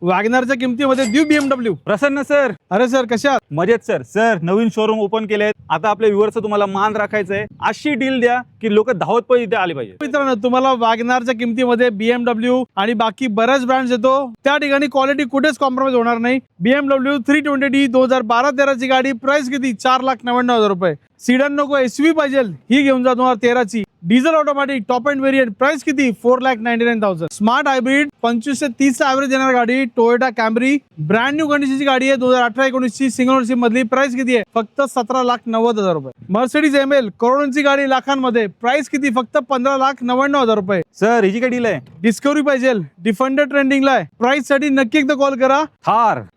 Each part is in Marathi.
वॅगनारच्या किमतीमध्ये देऊ BMW। प्रसन्न सर. अरे सर कशा मजेत सर. सर नवीन शोरूम ओपन केले. आता आपल्या व्ह्युअर्सचं तुम्हाला मान राखायचंय. अशी डील द्या की लोक धावत पण इथे आले पाहिजे. मित्रांनो, तुम्हाला वॅगनारच्या किमतीमध्ये BMW आणि बाकी बऱ्याच ब्रँड्स येतो, त्या ठिकाणी क्वालिटी कुठेच कॉम्प्रोमाइज होणार नाही। BMW 320d 2012-13 ची गाडी, प्राइस किती 4,99,000 रुपये। सीडन नको SV पाहिजे, ही घेऊन जा 2013 ची diesel automatic top end variant, price किती 4,99,000। स्मार्ट हायब्रिड 25 से 30 ऍव्हरेज देणार गाडी, टोयोटा कॅम्री ब्रँड न्यू कंडिशनची गाडी आहे, 2018-19 ची सिंगल ओनरशिप मधली, प्राइस किती आहे फक्त 17,90,000 रुपये। मर्सिडीज ML करोडोंची गाडी लाखांमध्ये, प्राइस किती फक्त 15,99,000 रुपये। सर हिची काय डील आहे? डिस्कवरी पाहिजे, डिफेंडर ट्रेंडिंगला आहे, प्राइस साठी नक्की एकदा कॉल करा।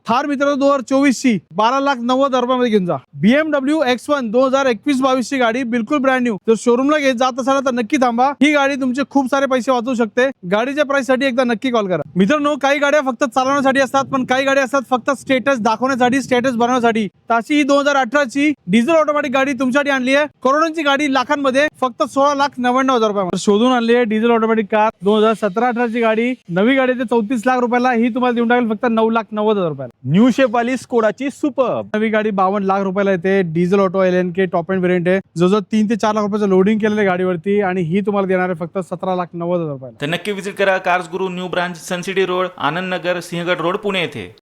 थार मित्रांनो 2024 ची 12,90,000 रुपयामध्ये घेऊन जा। BMW X1 2021-22 ची गाडी, बिलकुल ब्रँड न्यू। जर शोरूमला घेत जात असाल तर नक्की थांबा, ही गाडी तुमचे खूप सारे पैसे वाचवू शकते। गाडीच्या प्राइस साठी एकदा नक्की कॉल करा। मित्रांनो, काही गाड्या फक्त चालवण्यासाठी असतात, पण काही गाड्या असतात फक्त स्टेटस दाखवण्यासाठी, स्टेटस बनवण्यासाठी। तशी ही 2018 ची डिझेल ऑटोमॅटिक गाडी तुमच्यासाठी आणली आहे, करोडोंची गाडी लाखांमध्ये, फक्त 16,99,000 रुपयामध्ये शोधून आणली आहे। डिझेल ऑटोमॅटिक कार 2017-18 ची गाडी, नवी गाडी ते 34 लाख रुपयाला, ही तुम्हाला देऊन टाकेल फक्त 9,90,000 रुपयाला। न्यू शेप वाली स्कोडाची सुपर नवी गाडी 52 लाख रुपयाला येते, diesel auto LNK top end variant आहे, जो 3 ते 4 लाख रुपयाचं लोडिंग केलेलं गाडीवरती, आणि ही तुम्हाला देणार आहे फक्त 17,90,000 रुपयाला। तर नक्की विजिट करा कार्स गुरु न्यू ब्रांच, सन city road, Anand Nagar, Sinhagad road, Pune येथे।